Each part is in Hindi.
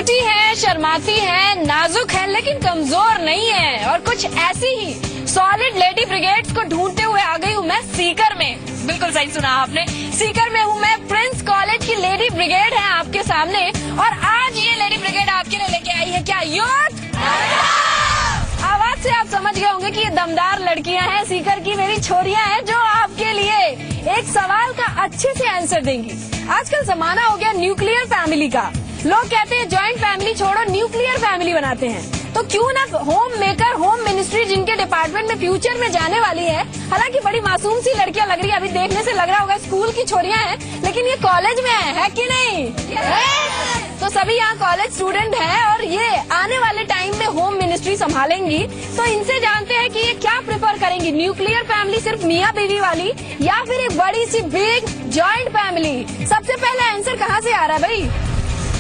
छोटी है, शर्माती है, नाजुक है, लेकिन कमजोर नहीं है। और कुछ ऐसी ही सॉलिड लेडी ब्रिगेड्स को ढूंढते हुए आ गई हूँ मैं सीकर में। बिल्कुल सही सुना आपने, सीकर में हूँ मैं। प्रिंस कॉलेज की लेडी ब्रिगेड है आपके सामने, और आज ये लेडी ब्रिगेड आपके लिए लेके आई है क्या? यूथ! आवाज से आप समझ गए होंगे कि ये दमदार लड़कियां हैं, सीकर की मेरी छोरियां हैं, जो आपके लिए एक सवाल का अच्छे से आंसर देंगी। आजकल जमाना हो गया न्यूक्लियर फैमिली का। लोग कहते हैं ज्वाइंट फैमिली छोड़ो, न्यूक्लियर फैमिली बनाते हैं। तो क्यों ना होम मेकर, होम मिनिस्ट्री जिनके डिपार्टमेंट में फ्यूचर में जाने वाली है, हालांकि बड़ी मासूम सी लड़कियां लग रही है, अभी देखने से लग रहा होगा स्कूल की छोरियां हैं, लेकिन ये कॉलेज में है कि नहीं? तो सभी यहाँ कॉलेज स्टूडेंट हैं और ये आने वाले टाइम में होम मिनिस्ट्री संभालेंगी। तो इनसे जानते हैं कि ये क्या प्रेफर करेंगी, न्यूक्लियर फैमिली सिर्फ मियाँ बीवी वाली, या फिर एक बड़ी सी बिग जॉइंट फैमिली? सबसे पहले आंसर कहाँ से आ रहा है भाई?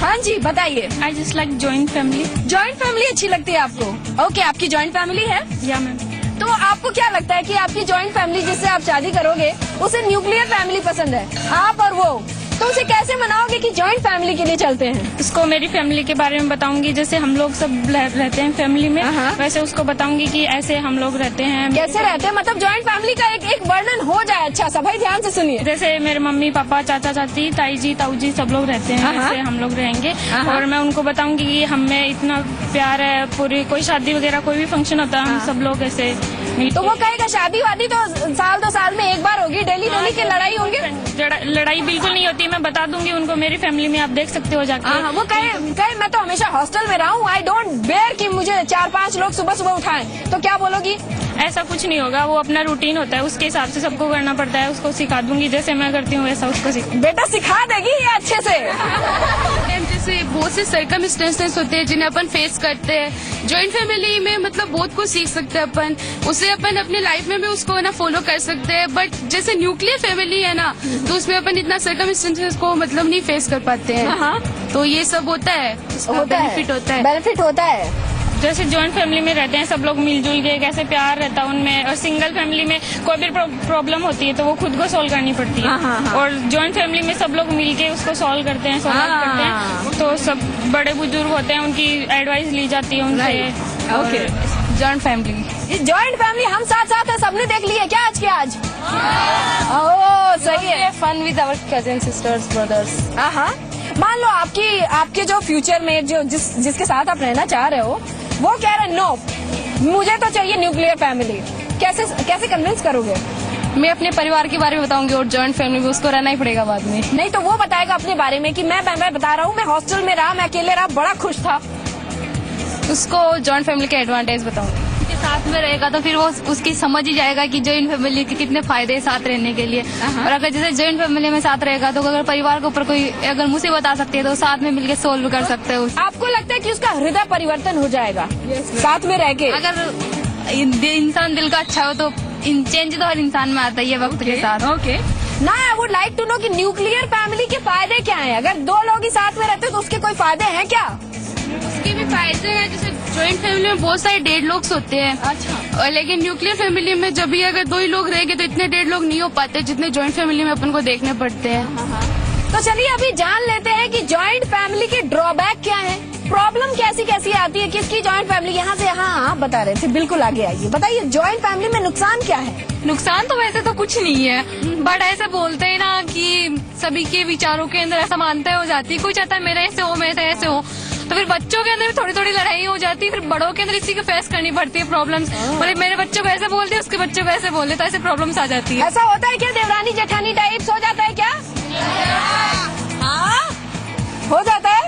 हाँ जी बताइए। I just like joint family. Joint family अच्छी लगती है आपको? ओके, आपकी जॉइंट फैमिली है? या मैम। तो आपको क्या लगता है कि आपकी जॉइंट फैमिली जिससे आप शादी करोगे उसे न्यूक्लियर फैमिली पसंद है, आप और वो, तो उसे कैसे मनाओगे कि जॉइंट फैमिली के लिए चलते हैं? उसको मेरी फैमिली के बारे में बताऊंगी, जैसे हम लोग सब रहते हैं फैमिली में, वैसे उसको बताऊंगी कि ऐसे हम लोग रहते हैं। कैसे रहते हैं मतलब जॉइंट फैमिली का एक वर्णन हो जाए अच्छा सा। भाई ध्यान से सुनिए। जैसे मेरे मम्मी पापा, चाचा चाची, ताई जी, ताऊ जी सब लोग रहते हैं, वैसे हम लोग रहेंगे। और मैं उनको बताऊंगी कि हमें इतना प्यार है, पूरी कोई शादी वगैरह कोई भी फंक्शन होता है हम सब लोग ऐसे। तो वो कहेगा शादी वादी तो साल 2 साल में एक बार होगी, डेली डेली की लड़ाई होंगे? लड़ाई बिल्कुल नहीं होती, मैं बता दूंगी उनको, मेरी फैमिली में आप देख सकते हो जाके। वो कहे मैं तो हमेशा हॉस्टल में रहा हूँ, आई डोंट बेयर कि मुझे 4-5 लोग सुबह सुबह उठाएं, तो क्या बोलोगी? ऐसा कुछ नहीं होगा, वो अपना रूटीन होता है, उसके हिसाब से सबको करना पड़ता है। उसको सिखा दूंगी, जैसे मैं करती हूँ वैसा उसको बेटा सिखा देगी ये अच्छे से। जैसे बहुत से सर्कमस्टेंसेस होते हैं जिन्हें अपन फेस करते हैं। जॉइंट फैमिली में मतलब बहुत कुछ सीख सकते हैं अपन, उसे अपन अपनी लाइफ में भी उसको ना फॉलो कर सकते हैं। बट जैसे न्यूक्लियर फैमिली है ना, तो उसमें अपन इतना सर्कमस्टेंसेस को मतलब नहीं फेस कर पाते हैं। तो ये सब होता है, बेनिफिट होता है। जैसे जॉइंट फैमिली में रहते हैं सब लोग मिलजुल के, कैसे प्यार रहता है उनमें। और सिंगल फैमिली में कोई भी प्रॉब्लम होती है तो वो खुद को सॉल्व करनी पड़ती है। और जॉइंट फैमिली में सब लोग मिलके उसको सॉल्व करते हैं, करते हैं। तो सब बड़े बुजुर्ग होते हैं, उनकी एडवाइस ली जाती है उनसे। Okay, joint family, joint family हम साथ साथ है, सबने देख ली है क्या आज के आज? ओह सही है। Fun with our cousin sisters brothers. मान लो आपके जो फ्यूचर में जो जिसके साथ आप रहना चाह रहे हो, वो कह रहे नो मुझे तो चाहिए न्यूक्लियर फैमिली, कैसे कन्विंस करोगे? मैं अपने परिवार के बारे में बताऊंगी, और जॉइंट फैमिली में उसको रहना ही पड़ेगा बाद में। नहीं तो वो बताएगा अपने बारे में कि मैं बता रहा हूँ, मैं हॉस्टल में रहा, मैं अकेले रहा, बड़ा खुश था। उसको जॉइंट फैमिली के एडवांटेज बताऊंगी। उसके साथ में रहेगा तो फिर वो उसकी समझ ही जाएगा कि जॉइंट फैमिली के कितने फायदे हैं साथ रहने के लिए। और अगर जैसे जॉइंट फैमिली में साथ रहेगा तो अगर परिवार के ऊपर कोई अगर मुसीबत आ सकती है तो साथ में मिलकर सोल्व कर सकते हैं। आपको लगता है कि उसका हृदय परिवर्तन हो जाएगा साथ में रह के? अगर इंसान दिल का अच्छा हो तो चेंज तो हर इंसान में आता है वक्त के साथ। ओके ना, I would like to know कि न्यूक्लियर फैमिली के फायदे क्या हैं? अगर 2 लोग ही साथ में रहते तो उसके कोई फायदे हैं क्या? उसके भी फायदे हैं, जैसे जॉइंट फैमिली में बहुत सारे 1.5 लोग होते हैं। अच्छा। और लेकिन न्यूक्लियर फैमिली में जब भी अगर 2 ही लोग रहेंगे तो इतने 1.5 लोग नहीं हो पाते जितने जॉइंट फैमिली में अपन को देखने पड़ते हैं। तो चलिए अभी जान लेते हैं कि जॉइंट फैमिली के ड्रॉबैक क्या है, प्रॉब्लम कैसी आती है, किसकी जॉइंट फैमिली। यहाँ से आप बता रहे थे, बिल्कुल आगे आइए, बताइए जॉइंट फैमिली में नुकसान क्या है? नुकसान तो वैसे तो कुछ नहीं है, बट ऐसे बोलते हैं ना कि सभी के विचारों के अंदर ऐसा मानते हो जाती है, कोई चाहता है मेरा ऐसे हो, मेरा ऐसे हो, तो फिर बच्चों के अंदर भी थोड़ी थोड़ी लड़ाई हो जाती है, फिर बड़ों के अंदर इसी को फेस करनी पड़ती है प्रॉब्लम्स। मतलब मेरे बच्चों को ऐसे बोलते हैं, उसके बच्चों को ऐसे बोलते, तो ऐसे प्रॉब्लम्स आ जाती है। ऐसा होता है क्या, देवरानी जेठानी टाइप्स हो जाता है क्या? हो जाता है।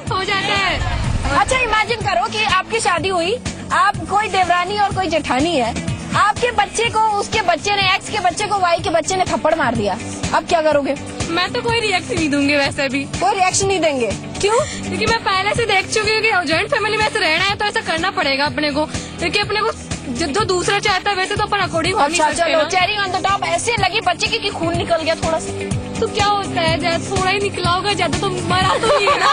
अच्छा इमेजिन करो कि आपकी शादी हुई, आप कोई देवरानी और कोई जेठानी है, आपके बच्चे को उसके बच्चे ने, एक्स के बच्चे को वाई के बच्चे ने थप्पड़ मार दिया, अब क्या करोगे? मैं तो कोई रिएक्शन नहीं दूंगी, वैसे भी कोई रिएक्शन नहीं देंगे? क्यों? क्योंकि मैं पहले से देख चुकी हूँ कि जॉइंट फैमिली में ऐसे रहना है तो ऐसा करना पड़ेगा अपने को, क्योंकि अपने को जो दूसरा चाहता है वैसे तो अपन अकॉर्डिंग हो नहीं सकते। चलो चेरी ऑन द टॉप, ऐसे लगी बच्चे की खून निकल गया थोड़ा सा, तो क्या होता है, ज्यादा थोड़ा ही निकला होगा, ज्यादा तो मरा तो नहीं है ना।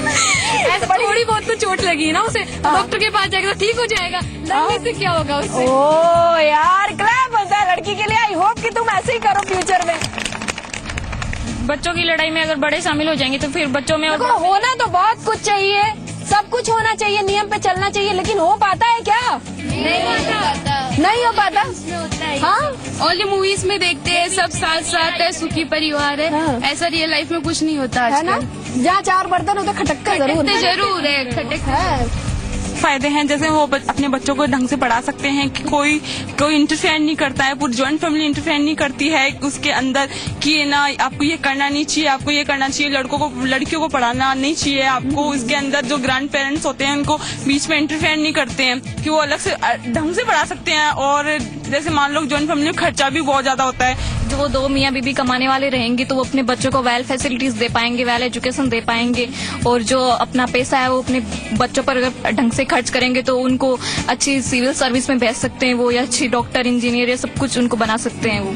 ऐसा थोड़ी बहुत तो चोट लगी है ना उसे, डॉक्टर के पास जाएगा तो ठीक हो जाएगा, लगने से क्या होगा उससे। ओ यार क्लैप होता है लड़की के लिए। आई होप कि तुम ऐसे ही करो फ्यूचर में। बच्चों की लड़ाई में अगर बड़े शामिल हो जाएंगे तो फिर बच्चों में देखो, और होना तो बहुत कुछ चाहिए, सब कुछ होना चाहिए, नियम पे चलना चाहिए, लेकिन हो पाता है क्या? नहीं हो पाता। हाँ, ओनली मूवीज में देखते हैं सब साथ साथ है, सुखी परिवार है। हाँ। ऐसा रियल लाइफ में कुछ नहीं होता है ना, आजकल। जहाँ 4 बर्तन होते खटक्का जरूर जरूर है खटक। है। फायदे हैं, जैसे वो अपने बच्चों को ढंग से पढ़ा सकते हैं कि कोई इंटरफेयर नहीं करता है, पूरी जॉइंट फैमिली इंटरफेयर नहीं करती है उसके अंदर कि ना आपको ये करना नहीं चाहिए, आपको ये करना चाहिए, लड़कियों को पढ़ाना नहीं चाहिए आपको। इसके अंदर जो ग्रैंड पेरेंट्स होते हैं उनको बीच में इंटरफेयर नहीं करते हैं कि वो अलग से ढंग से पढ़ा सकते हैं। और जैसे मान लो जॉइंट फैमिली में खर्चा भी बहुत ज्यादा होता है, जो वो 2 मियाँ बीबी कमाने वाले रहेंगे तो वो अपने बच्चों को वेल फैसिलिटीज दे पाएंगे, वेल एजुकेशन दे पाएंगे, और जो अपना पैसा है वो अपने बच्चों पर अगर ढंग से खर्च करेंगे तो उनको अच्छी सिविल सर्विस में भेज सकते हैं वो, या अच्छी डॉक्टर इंजीनियर या सब कुछ उनको बना सकते हैं वो।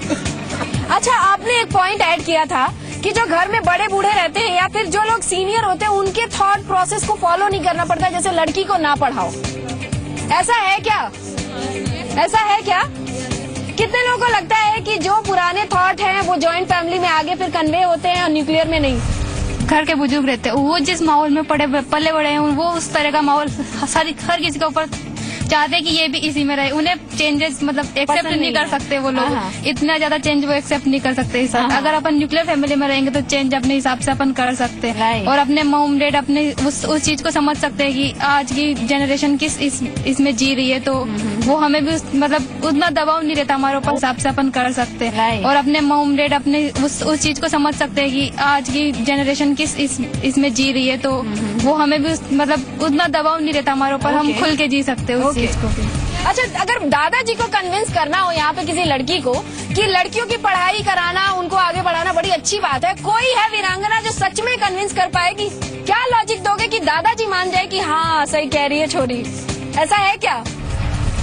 अच्छा, आपने एक पॉइंट ऐड किया था कि जो घर में बड़े बूढ़े रहते हैं या फिर जो लोग सीनियर होते हैं उनके थॉट प्रोसेस को फॉलो नहीं करना पड़ता, जैसे लड़की को ना पढ़ाओ। ऐसा है क्या? ऐसा है क्या? कितने लोगों को लगता है कि जो पुराने थॉट हैं वो जॉइंट फैमिली में आगे फिर कन्वे होते हैं और न्यूक्लियर में नहीं? घर के बुजुर्ग रहते हैं, वो जिस माहौल में पले बड़े हैं वो उस तरह का माहौल हर किसी के ऊपर चाहते हैं कि ये भी इसी में रहे। उन्हें चेंजेस मतलब एक्सेप्ट नहीं कर सकते वो लोग, इतना ज्यादा चेंज वो एक्सेप्ट नहीं कर सकते। अगर अपन न्यूक्लियर फैमिली में रहेंगे तो चेंज अपने हिसाब से अपन कर सकते हैं और अपने मॉम डैड अपने उस चीज को समझ सकते हैं कि आज की जनरेशन किस इसमें जी रही है, तो वो हमें भी मतलब उतना दबाव नहीं रहता हमारे ऊपर, हिसाब से अपन कर सकते हैं और अपने मॉम डैड अपने उस चीज को समझ सकते हैं कि आज की जनरेशन किस इसमें जी रही है, तो वो हमें भी मतलब उतना दबाव नहीं रहता हमारे ऊपर, हम खुल के जी सकते हैं उस चीज को भी। अच्छा, अगर दादाजी को कन्विंस करना हो यहाँ पे किसी लड़की को कि लड़कियों की पढ़ाई कराना, उनको आगे बढ़ाना बड़ी अच्छी बात है, कोई है वीरांगना जो सच में कन्विंस कर पाएगी? क्या लॉजिक दोगे कि दादाजी मान जाए कि हाँ सही कह रही है छोरी? ऐसा है क्या?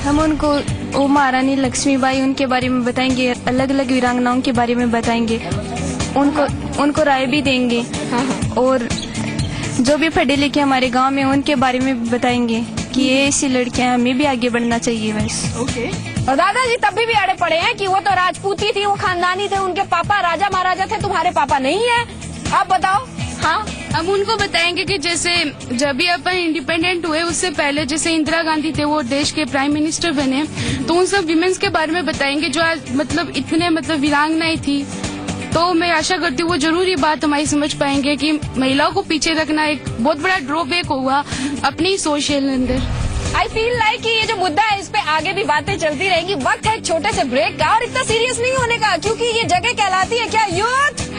हम उनको वो महारानी लक्ष्मीबाई उनके बारे में बताएंगे, अलग अलग वीरांगनाओं के बारे में बताएंगे, उनको राय भी देंगे और जो भी पढ़े लिखे हमारे गांव में उनके बारे में बताएंगे कि ये ऐसी लड़कियां हमें भी आगे बढ़ना चाहिए बस। और दादाजी तब भी अड़े पड़े हैं कि वो तो राजपूती थी, वो खानदानी थे, उनके पापा राजा महाराजा थे, तुम्हारे पापा नहीं है। आप बताओ। हाँ, हम उनको बताएंगे कि जैसे जब भी अपन इंडिपेंडेंट हुए उससे पहले जैसे इंदिरा गांधी थे वो देश के प्राइम मिनिस्टर बने, तो उन सब विमेन्स के बारे में बताएंगे जो आज मतलब इतने मतलब वीरांगनाएं थी। तो मैं आशा करती हूँ वो जरूर ये बात हमारी समझ पाएंगे कि महिलाओं को पीछे रखना एक बहुत बड़ा ड्रॉबैक हुआ अपनी सोशल अंदर। आई फील लाइक कि ये जो मुद्दा है इस पे आगे भी बातें चलती रहेंगी। वक्त है एक छोटे से ब्रेक का और इतना सीरियस नहीं होने का, क्योंकि ये जगह कहलाती है क्या? यूथ।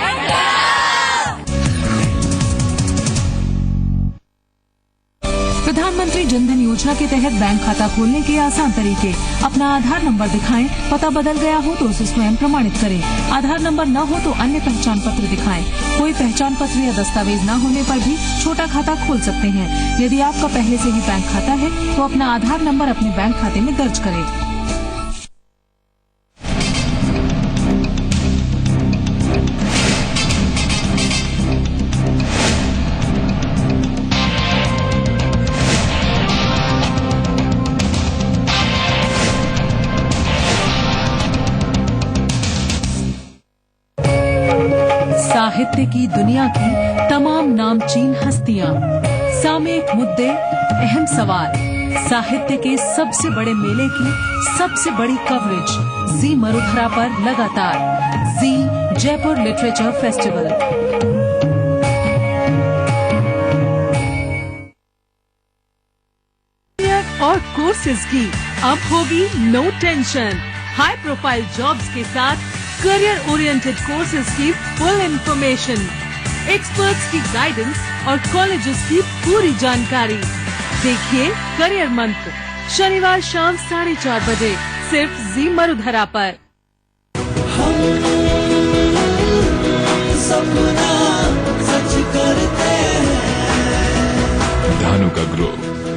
प्रधानमंत्री जनधन योजना के तहत बैंक खाता खोलने के आसान तरीके। अपना आधार नंबर दिखाएं, पता बदल गया हो तो उसे स्वयं प्रमाणित करें। आधार नंबर न हो तो अन्य पहचान पत्र दिखाएं। कोई पहचान पत्र या दस्तावेज न होने पर भी छोटा खाता खोल सकते हैं। यदि आपका पहले से ही बैंक खाता है तो अपना आधार नंबर अपने बैंक खाते में दर्ज करें। साहित्य की दुनिया की तमाम नामचीन हस्तियां, सामयिक मुद्दे, अहम सवाल, साहित्य के सबसे बड़े मेले की सबसे बड़ी कवरेज जी मरुधरा पर लगातार। Zee Jaipur literature festival. और कोर्सेज की अब होगी no tension. High profile jobs के साथ करियर ओरिएंटेड कोर्सेज की फुल इंफॉर्मेशन, एक्सपर्ट्स की गाइडेंस और कॉलेजेस की पूरी जानकारी। देखिए करियर मंत्र शनिवार शाम 4:30 बजे सिर्फ जी मरुधरा पर। धानु का ग्रो,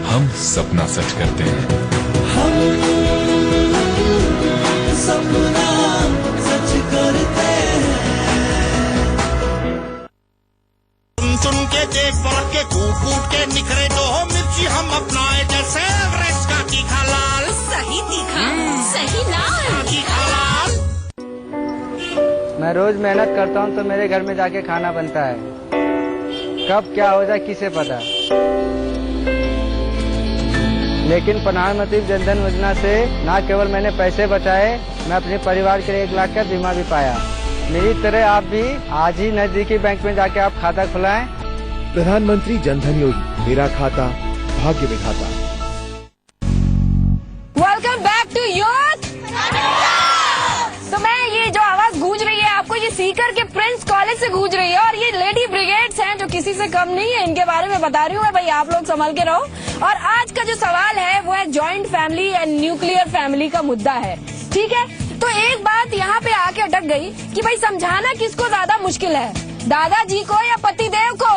हम सपना सच करते हैं। सपना सच करते हैं। चुन के देख परख के कूट कूट के निखरे तो हो मिर्ची हम अपनाए जैसे एवरेस्ट का तीखा लाल। सही तीखा, सही लाल, तीखा लाल। मैं रोज मेहनत करता हूँ तो मेरे घर में जाके खाना बनता है। कब क्या हो जाए किसे पता। लेकिन प्रधानमंत्री जनधन योजना से न केवल मैंने पैसे बचाए, मैं अपने परिवार के लिए 1 लाख का बीमा भी पाया। मेरी तरह आप भी आज ही नजदीकी बैंक में जाके आप खाता खुलाएं। प्रधानमंत्री जनधन योजना, मेरा खाता भाग्य विधाता। Welcome back to youth. तो मैं ये जो आवाज गूंज रही है आपको, ये सीकर के प्रिंस कॉलेज से गूंज रही है और ये लेडी ब्रिगेड्स हैं जो किसी से कम नहीं है। इनके बारे में बता रही हूँ मैं, भाई आप लोग संभल के रहो। और आज का जो सवाल है वो है joint family and nuclear family का मुद्दा है, ठीक है। तो एक बात यहाँ पे आके अटक गई कि भाई समझाना किसको ज्यादा मुश्किल है, दादाजी को या पतिदेव को।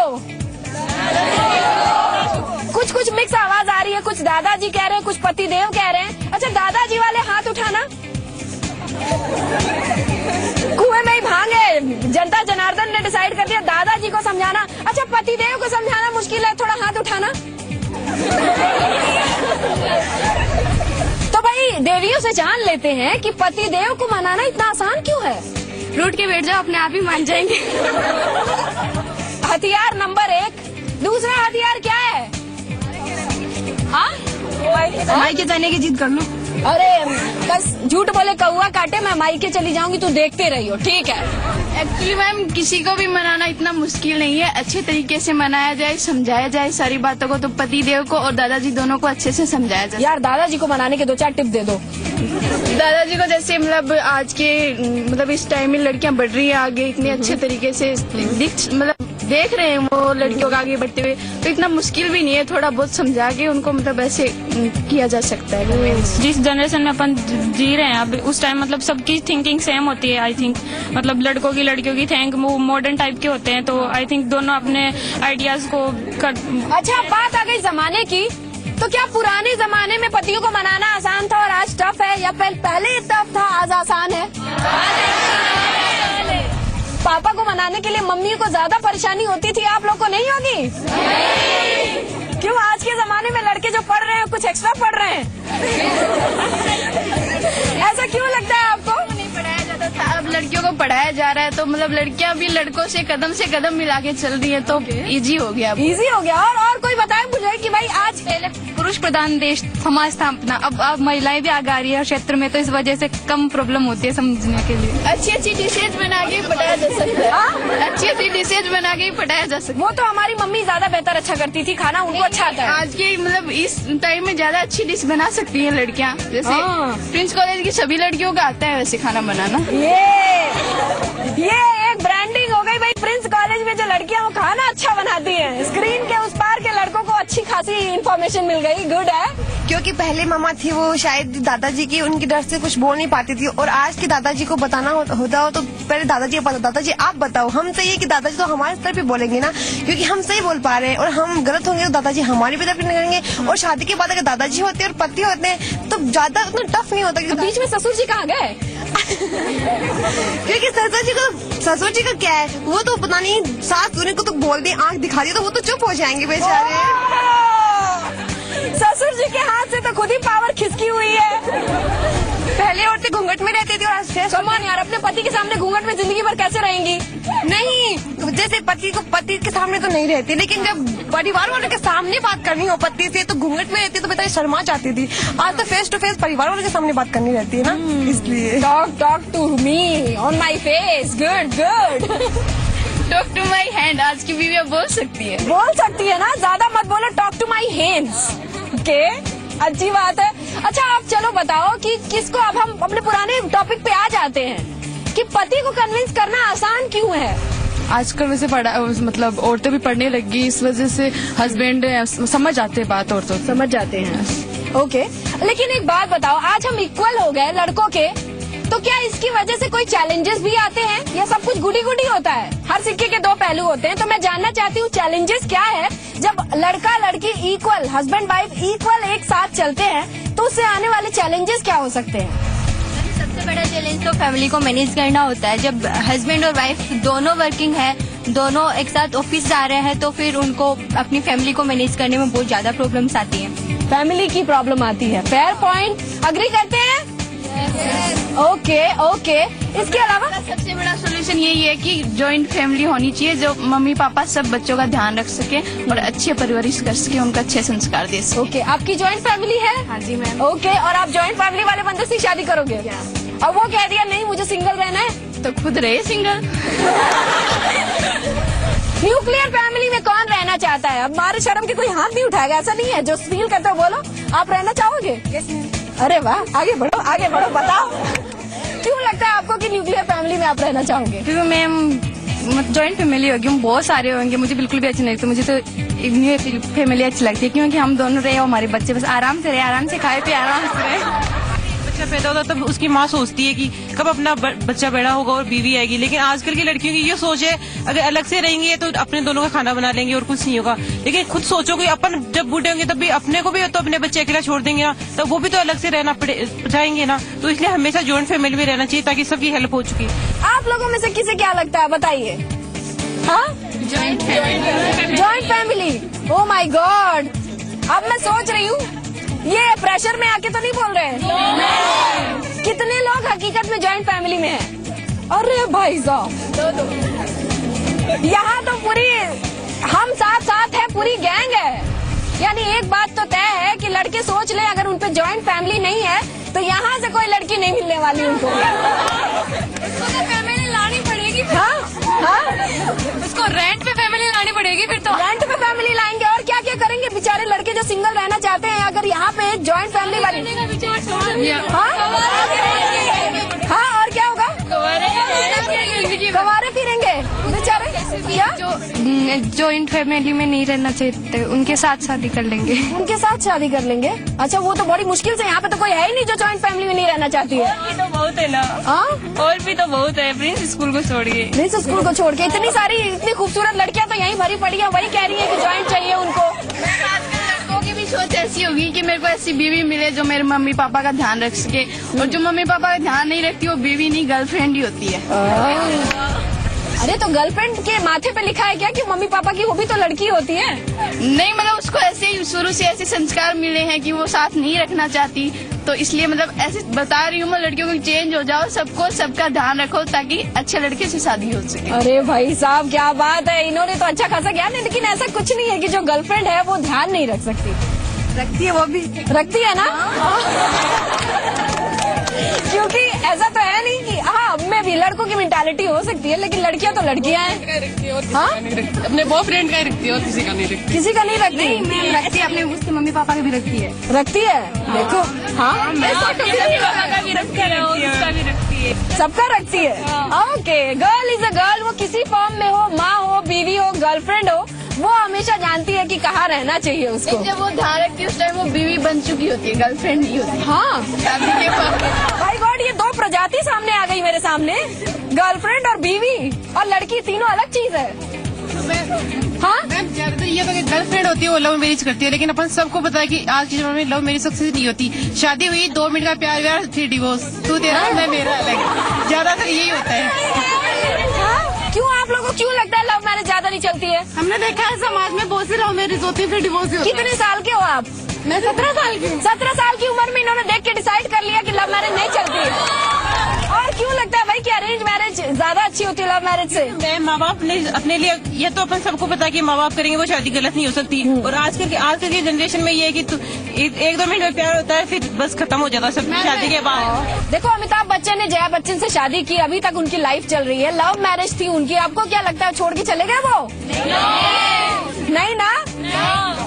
कुछ मिक्स आवाज आ रही है, कुछ दादाजी कह रहे हैं, कुछ पतिदेव कह रहे हैं। अच्छा दादाजी वाले हाथ उठाना। कुएं में ही भांगे, जनता जनार्दन ने डिसाइड कर दिया दादाजी को समझाना। अच्छा पतिदेव को समझाना मुश्किल है, थोड़ा हाथ उठाना। तो भाई देवियों से जान लेते हैं कि पतिदेव को मनाना इतना आसान क्यों है। रूठ के बैठ जाओ, अपने आप ही मान जाएंगे। हथियार नंबर 1। दूसरा हथियार क्या है? मायके जाने की जिद कर लो। अरे बस झूठ बोले कौआ काटे, मैं मायके चली जाऊंगी, तू देखते रही हो, ठीक है। एक्चुअली मैम किसी को भी मनाना इतना मुश्किल नहीं है, अच्छे तरीके से मनाया जाए, समझाया जाए सारी बातों को। तो पति देव को और दादाजी दोनों को अच्छे से समझाया जाए। यार दादाजी को मनाने के 2-4 टिप दे दो। दादाजी को जैसे मतलब आज के मतलब इस टाइम में लड़कियां बढ़ रही है आगे, इतने अच्छे तरीके से मतलब देख रहे हैं वो लड़कियों को आगे बढ़ते हुए, तो इतना मुश्किल भी नहीं है, थोड़ा बहुत समझा के उनको मतलब ऐसे किया जा सकता है। जिस जनरेशन में अपन जी रहे हैं अब, उस टाइम मतलब सबकी थिंकिंग सेम होती है आई थिंक। मतलब लड़कों की लड़कियों की थिंक मॉडर्न टाइप के होते हैं, तो आई थिंक दोनों अपने आइडियाज को अच्छा बात आ गई जमाने की, तो क्या पुराने जमाने में पतियों को मनाना आसान था और आज टफ है, या पहले टफ था आज आसान है? पापा को मनाने के लिए मम्मी को ज्यादा परेशानी होती थी, आप लोग को नहीं होगी? क्यों आज के जमाने में लड़के जो पढ़ रहे हैं कुछ एक्स्ट्रा पढ़ रहे हैं? ऐसा क्यों लगता है आपको? नहीं पढ़ाया जाता था, अब लड़कियों को पढ़ाया जा रहा है, तो मतलब लड़कियां भी लड़कों से कदम मिला के चल रही है, तो इजी हो गया। इजी हो गया। और कोई बताए मुझे कि भाई आज पहले पुरुष प्रधान देश समाज था अपना, अब महिलाएं भी आगे आ रही है क्षेत्र में, तो इस वजह से कम प्रॉब्लम होती है समझने के लिए। अच्छी डिशेज बना के पढ़ाया जा सकता है। अच्छी डिशेज बना के पढ़ाया जा सकता है। वो तो हमारी मम्मी ज्यादा बेहतर अच्छा करती थी खाना, उनको अच्छा आता है। आज के मतलब इस टाइम में ज्यादा अच्छी डिश बना सकती हैं लड़कियां, जैसे प्रिंस कॉलेज की सभी लड़कियों का आता है वैसे खाना बनाना। ये एक ब्रांडिंग हो गई भाई, प्रिंस कॉलेज में जो लड़कियां वो खाना अच्छा बनाती हैं। स्क्रीन के उस पार के लड़कों को अच्छी खासी इंफॉर्मेशन मिल गई, गुड है। क्योंकि पहले मामा थी वो शायद दादाजी की, उनकी डर से कुछ बोल नहीं पाती थी, और आज के दादाजी को बताना होता हो तो पहले दादाजी को पता, दादाजी आप बताओ। हम सही है कि दादाजी तो हमारे तरफ भी बोलेंगे ना, क्योंकि हम सही बोल पा रहे हैं, और हम गलत होंगे तो दादाजी हमारी भी तरफ नहीं करेंगे। और शादी के बाद अगर दादाजी होते हैं और पति होते हैं तो ज्यादा उतना टफ नहीं होता। तो बीच में ससुर जी कहाँ गए? क्योंकि ससुर जी का क्या है, वो तो पता नहीं सास को तो बोल दी, आंख दिखा दी तो वो तो चुप हो जाएंगे बेचारे। ससुर जी के हाथ से तो खुद ही पावर खिसकी हुई है। पहले औरतें घूंघट में रहती थी और आज कमान यार, अपने पति के सामने घूंघट में जिंदगी भर कैसे रहेंगी? नहीं, जैसे पति के सामने तो नहीं रहती, लेकिन जब परिवार वालों के सामने बात करनी हो पति से तो घूंघट में रहती, तो बेचारी शर्मा जाती थी। आज तो फेस टू फेस परिवार वालों के सामने बात करनी रहती है ना, इसलिए। Talk to me on my face, good. Talk to my hand, आज की बीवियां बोल सकती है ना, ज्यादा मत बोलो, talk to my hands. Okay, अच्छी बात है। अच्छा आप चलो बताओ कि किसको, अब हम अपने पुराने टॉपिक पे आ जाते हैं कि पति को कन्विंस करना आसान क्यों है? आजकल वैसे मतलब औरतें भी पढ़ने लगी, इस वजह से हस्बैंड समझ जाते हैं बात, औरतों समझ जाते हैं। ओके, लेकिन एक बात बताओ, आज हम इक्वल हो गए लड़कों के, तो क्या इसकी वजह से कोई चैलेंजेस भी आते हैं या सब कुछ गुडी गुडी होता है? हर सिक्के के 2 पहलू होते हैं, तो मैं जानना चाहती हूँ चैलेंजेस क्या है जब लड़का लड़की इक्वल, हस्बैंड वाइफ इक्वल एक साथ चलते हैं, तो उससे आने वाले चैलेंजेस क्या हो सकते हैं? सबसे बड़ा चैलेंज तो फैमिली को मैनेज करना होता है। जब हस्बैंड और वाइफ दोनों वर्किंग है, दोनों एक साथ ऑफिस जा रहे हैं, तो फिर उनको अपनी फैमिली को मैनेज करने में बहुत ज्यादा प्रॉब्लम्स आती हैं। फैमिली की प्रॉब्लम आती है, फेयर पॉइंट, अग्री करते हैं? ओके ओके, इसके अलावा सबसे बड़ा सोल्यूशन यही है कि जॉइंट फैमिली होनी चाहिए, जो मम्मी पापा सब बच्चों का ध्यान रख सके और अच्छे परवरिश कर सके, उनको अच्छे संस्कार दे सके। ओके, आपकी जॉइंट फैमिली है? हाँ जी मैम। ओके, और आप जॉइंट फैमिली वाले बंदे से शादी करोगे? और वो कह दिया नहीं मुझे सिंगल रहना है, तो खुद रहे सिंगल। न्यूक्लियर फैमिली में कौन रहना चाहता है? अब मारे शर्म के कोई हाथ नहीं उठाएगा, ऐसा नहीं है। जो फील करते हो बोलो, आप रहना चाहोगे? अरे वाह, आगे बढ़ो आगे बढ़ो, बताओ क्यों लगता है आपको कि न्यूक्लियर फैमिली में आप रहना चाहोगे? क्योंकि मैम जॉइंट फैमिली होगी, हम बहुत सारे होंगे, मुझे बिल्कुल भी अच्छी नहीं लगती। मुझे तो न्यू फैमिली अच्छी लगती है, क्योंकि हम दोनों रहे, हमारे बच्चे बस आराम से रहे, आराम से खाए पिए, आराम से रहे। बच्चा पैदा होता तब उसकी माँ सोचती है कि कब अपना बच्चा बड़ा होगा और बीवी आएगी, लेकिन आजकल की लड़कियों की ये सोच है अगर अलग से रहेंगी तो अपने दोनों का खाना बना लेंगे और कुछ नहीं होगा। लेकिन खुद सोचो कि अपन जब बूढ़े होंगे तब भी अपने को भी तो अपने बच्चे अकेला छोड़ देंगे ना, तब वो भी तो अलग से रहना जाएंगे ना। तो इसलिए हमेशा जॉइंट फैमिली में रहना चाहिए ताकि सबकी हेल्प हो चुकी। आप लोगों में से किसे क्या लगता है बताइए? हाँ, joint family. Joint family, oh my God. अब मैं सोच रही हूँ ये प्रेशर में आके तो नहीं बोल रहे हैं? कितने लोग हकीकत में जॉइंट फैमिली में हैं? अरे भाई साहब, यहाँ तो पूरी हम साथ साथ है, पूरी गैंग है। यानी एक बात तो तय है कि लड़के सोच ले अगर उन पे जॉइंट फैमिली नहीं है तो यहाँ से कोई लड़की नहीं मिलने वाली उनको। फैमिली लानी पड़ेगी। हाँ हाँ, उसको रेंट पे फैमिली लानी पड़ेगी फिर तो। रेंट पे फैमिली लाएंगे और क्या क्या करेंगे बेचारे लड़के जो सिंगल रहना चाहते हैं, अगर यहाँ पे जॉइंट फैमिली वाली। हाँ हाँ, और क्या होगा? कवारे फिरेंगे बेचारे। क्या जॉइंट फैमिली में नहीं रहना चाहिए, उनके साथ शादी कर लेंगे। उनके साथ शादी कर लेंगे? अच्छा, वो तो बड़ी मुश्किल से, यहाँ पे तो कोई है ही नहीं जो जॉइंट फैमिली में नहीं रहना चाहती है। और भी तो बहुत है ना। हाँ, और भी तो बहुत है, प्रिंस स्कूल को छोड़ के। प्रिंस स्कूल को छोड़ के इतनी सारी इतनी खूबसूरत लड़कियां तो यहीं भरी पड़ी है, वही कह रही है कि जॉइंट चाहिए उनको। लड़कों की भी सोच ऐसी होगी कि मेरे को ऐसी बीवी मिले जो मेरे मम्मी पापा का ध्यान रख सके, और जो मम्मी पापा का ध्यान नहीं रखती वो बीवी नहीं गर्लफ्रेंड ही होती है। अरे तो गर्लफ्रेंड के माथे पे लिखा है क्या कि मम्मी पापा की वो भी तो लड़की होती है? नहीं, मतलब उसको ऐसे ही शुरू से ऐसे संस्कार मिले हैं कि वो साथ नहीं रखना चाहती, तो इसलिए मतलब ऐसे बता रही हूँ मैं लड़कियों को चेंज हो जाओ, सबको सबका ध्यान रखो ताकि अच्छे लड़के से शादी हो सके। अरे भाई साहब क्या बात है, इन्होंने तो अच्छा खासा ज्ञान है। लेकिन ऐसा कुछ नहीं है कि जो गर्लफ्रेंड है वो ध्यान नहीं रख सकती। रखती है, वो भी रखती है ना। क्योंकि ऐसा तो है नहीं कि हाँ में भी लड़कों की मेंटालिटी हो सकती है, लेकिन लड़कियां तो लड़कियां हैं। हाँ, अपने बॉयफ्रेंड का रखती है और किसी का नहीं रखती। किसी का नहीं रखती। नहीं, रखती है, अपने उसके मम्मी पापा का भी रखती है। रखती है, देखो। हाँ, सबका रखती है। Okay, girl is a girl, वो किसी फॉर्म में हो, माँ हो, बीवी हो, गर्लफ्रेंड हो, वो हमेशा जानती है कि कहाँ रहना चाहिए उसको। जब वो ध्यान रखती है उस टाइम वो बीवी बन चुकी होती है, गर्लफ्रेंड नहीं होती। हाँ, शादी के बाद। भाई गॉड, ये दो प्रजाति सामने आ गई मेरे सामने, गर्लफ्रेंड और बीवी और लड़की, तीनों अलग चीज है। हाँ, ज्यादातर ये तो गर्लफ्रेंड होती है वो लव मैरिज करती है, लेकिन अपन सबको पता है कि आज के जमाने में लव मैरिज सक्सेस नहीं होती। शादी हुई 2 मिनट का प्यार व्यार, फिर डिवोर्स, तू तेरा मैं मेरा अलग, ज्यादातर यही होता है। क्यों आप लोगों को क्यों लगता है लव मैरिज ज्यादा नहीं चलती है? हमने देखा है समाज में बहुत सी लव मैरिज होती है फिर डिवोर्स होता है। कितने साल के हो आप? मैं 17 साल की। 17 साल की उम्र में इन्होंने देख के डिसाइड कर लिया कि लव मैरिज नहीं चलती है। और क्यों लगता है भाई कि अरेंज मैरिज ज्यादा अच्छी होती है लव मैरिज से? माँ बाप ने अपने लिए, ये तो अपन सबको पता है कि माँ बाप करेंगे वो शादी गलत नहीं हो सकती। और आजकल की जनरेशन में ये है कि 1-2 मिनट में प्यार होता है फिर बस खत्म हो जाता है सब शादी के बाद। देखो, अमिताभ बच्चन ने जया बच्चन से शादी की, अभी तक उनकी लाइफ चल रही है, लव मैरिज थी उनकी। आपको क्या लगता है छोड़ के चले गए वो? नहीं ना।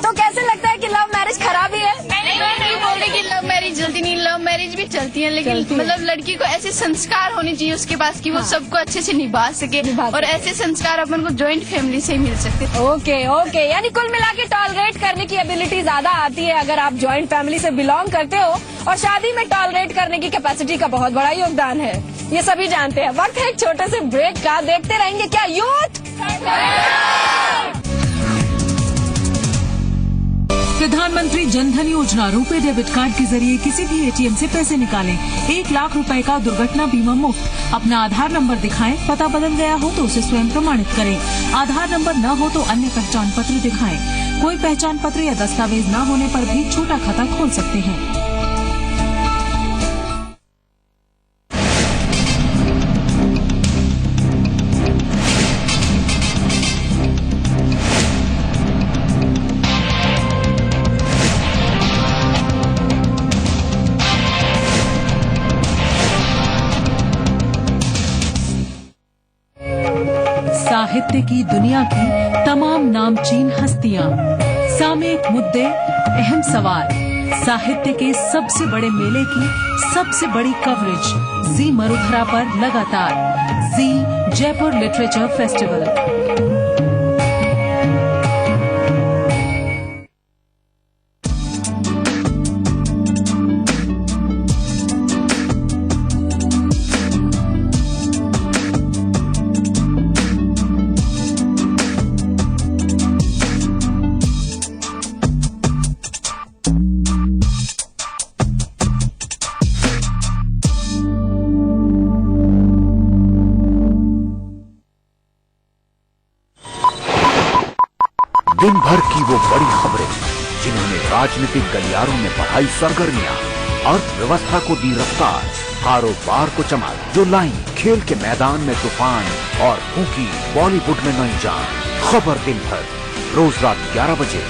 तो कैसे लगता है कि लव मैरिज खराबी है? नहीं बोल रही कि लव मैरिज चलती नहीं, लव मैरिज भी चलती है, लेकिन मतलब लड़की को ऐसे संस्कार होने चाहिए उसके पास कि वो सबको अच्छे से निभा सके, और ऐसे संस्कार अपन को जॉइंट फैमिली से ही मिल सकते। ओके ओके, यानी कुल मिला के टॉलरेट करने की एबिलिटी ज्यादा आती है अगर आप जॉइंट फैमिली से बिलोंग करते हो, और शादी में टॉलरेट करने की कैपेसिटी का बहुत बड़ा योगदान है, ये सभी जानते हैं। वक्त है एक छोटे से ब्रेक का, देखते रहेंगे क्या यूथ। प्रधानमंत्री जनधन योजना रुपे डेबिट कार्ड के जरिए किसी भी एटीएम से पैसे निकालें। 1 लाख रुपए का दुर्घटना बीमा मुफ्त। अपना आधार नंबर दिखाएं, पता बदल गया हो तो उसे स्वयं प्रमाणित करें। आधार नंबर न हो तो अन्य पहचान पत्र दिखाएं। कोई पहचान पत्र या दस्तावेज न होने पर भी छोटा खाता खोल सकते हैं। साहित्य की दुनिया की तमाम नामचीन हस्तियां, सामयिक मुद्दे, अहम सवाल, साहित्य के सबसे बड़े मेले की सबसे बड़ी कवरेज जी मरुधरा पर लगातार। Zee Jaipur literature festival. दिन भर की वो बड़ी खबरें जिन्होंने राजनीतिक गलियारों में बढ़ाई सरगर्मियां, अर्थव्यवस्था को दी रफ्तार, कारोबार को चमक, जो लाई खेल के मैदान में तूफान और फूंकी बॉलीवुड में नई जान। खबर दिन भर रोज रात 11 बजे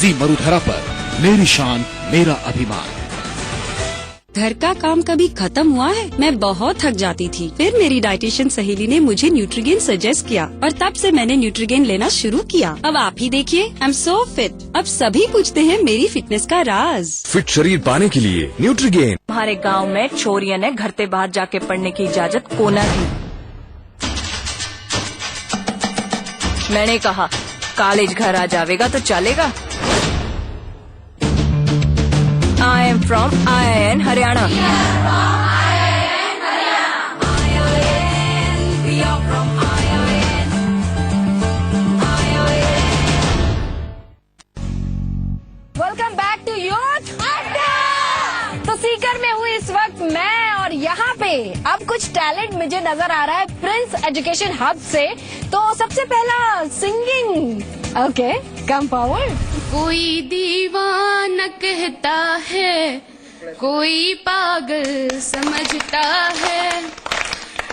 जी मरुधरा पर। मेरी शान मेरा अभिमान। घर का काम कभी खत्म हुआ है? मैं बहुत थक जाती थी। फिर मेरी डाइटिशियन सहेली ने मुझे न्यूट्रीगेन सजेस्ट किया और तब से मैंने न्यूट्रीगेन लेना शुरू किया। अब आप ही देखिए, आई एम सो फिट। अब सभी पूछते हैं मेरी फिटनेस का राज। फिट शरीर पाने के लिए न्यूट्रीगेन। हमारे गांव में छोरिया ने घर से बाहर जाके पढ़ने की इजाजत कोना दी। मैंने कहा कॉलेज घर आ जाएगा तो चलेगा। I am from IIN Haryana. Welcome back to youth Adda. तो सीकर में हूँ इस वक्त मैं, और यहाँ पे अब कुछ टैलेंट मुझे नजर आ रहा है प्रिंस एजुकेशन हब से। तो सबसे पहला सिंगिंग, ओके कम फॉरवर्ड। कोई दीवाना कहता है, कोई पागल समझता है,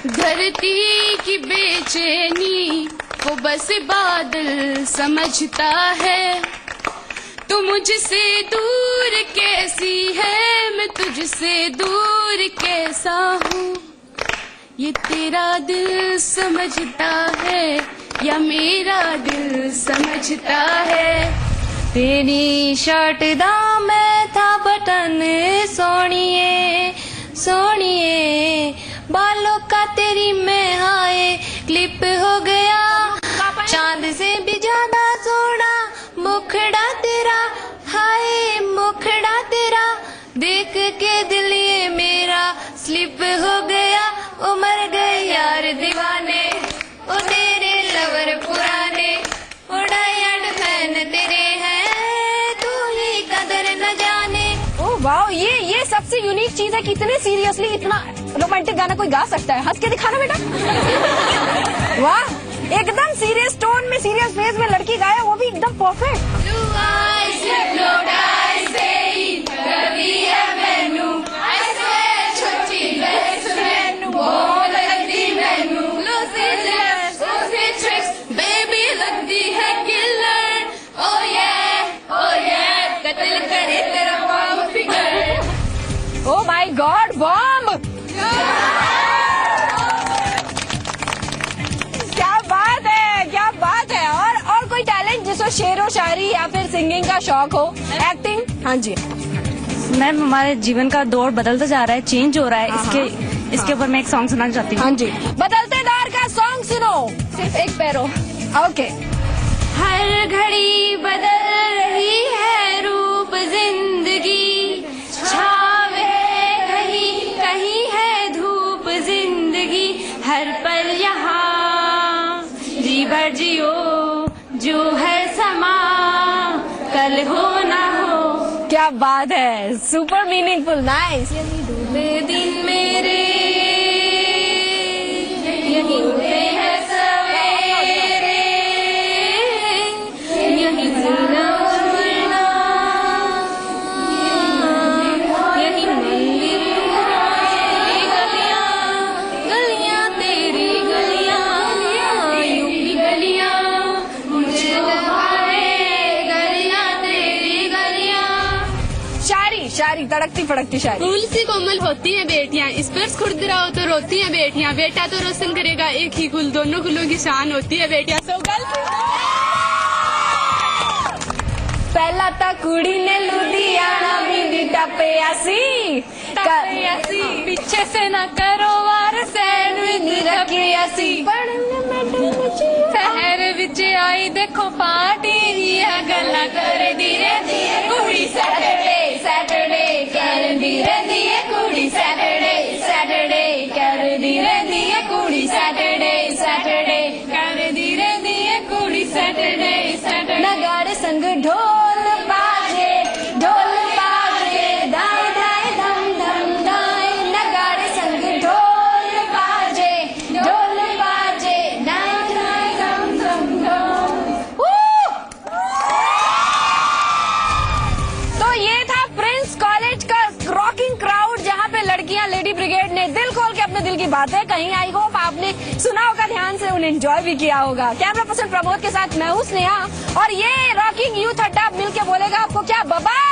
धरती की बेचैनी को बस बादल समझता है। तू मुझसे दूर कैसी है, मैं तुझसे दूर कैसा हूँ, ये तेरा दिल समझता है या मेरा दिल समझता है। तेरी शर्ट दा मैं था बटन सोनिए सोनिए, बालों का तेरी मैं हाय क्लिप हो गया, चांद से भी ज्यादा सोना मुखड़ा तेरा, हाय मुखड़ा तेरा, देख के दिल ये मेरा स्लिप हो गया। उमर गए यार दीवाने, ओ तेरे लवर पुराने, ओ डायड फैन तेरे हैं, तू ही कदर न जाने। ओह वाओ, ये सबसे यूनिक चीज है कि इतने सीरियसली इतना रोमांटिक गाना कोई गा सकता है। हंस के दिखाना बेटा। वाह, एकदम सीरियस टोन में, सीरियस फेज में लड़की गाए, वो भी एकदम perfect. Oh my God, bomb! क्या बात है, क्या बात है। और कोई टैलेंट जिसको शेरो शायरी या फिर सिंगिंग का शौक हो, एक्टिंग? हाँ जी मैम, हमारे जीवन का दौर बदलता जा रहा है, चेंज हो रहा है। इसके ऊपर मैं एक सॉन्ग सुनाना चाहती हूँ। हाँ जी, बदलते दौर का सॉन्ग सुनो, सिर्फ एक पैरो। ओके। हर घड़ी बदल रही है रूप जिंदगी, छाव है कहीं कहीं है धूप जिंदगी, हर पल यहाँ जी भर जियो, जो है समा कल हो ना हो। क्या बात है, सुपर मीनिंगफुल, नाइस। डूबे दिन मेरे यही होते हैं सवेरे, यही जीना मरना, यही मंदिर तेरी गलियां, गलियां तेरी गलियां, यूं ही गलियां मुझे दबाए, गलियां तेरी गलियां। शायरी नहीं, तड़कती फड़कती शायरी। फूल सी कोमल होती हैं बेटियां, स्पर्श खुरदराओ तो रोती हैं बेटियां, बेटा तो रोशन करेगा एक ही गुल, दोनों गुलों की शान होती है बेटियां। सो पहला ता कुड़ी ने लुधियाना भी टपया सी, पीछे से ना करो वार सैन भी नहीं रखिया सी, शहर विच आई देखो पार्टी दिया गल्ला करे धीरे धीरे कुड़ी सैटरडे सैटरडे कर धीरे धीरे कुड़ी सैटरडे सैटरडे कर धीरे धीरे कुड़ी सैटरडे सैटरडे कर धीरे धीरे कुड़ी सैटरडे सैटरडे। नगाड़े संग ढोल बाजे दाएं दाएं धम धम दाएं, नगाड़े संग ढोल बाजे दाएं दाएं धम धम दाएं। तो ये था प्रिंस कॉलेज का रॉकिंग क्राउड, जहाँ पे लड़कियां लेडी ब्रिगेड ने दिल खोल के अपने दिल की बातें कही। आई होप आपने सुना होगा, ध्यान से उन्हें एंजॉय भी किया होगा। कैमरा पर्सन प्रमोद के साथ मैं हूँ स्नेहा, और ये रॉकिंग यूथ अड्डा मिलके बोलेगा आपको क्या, बाय।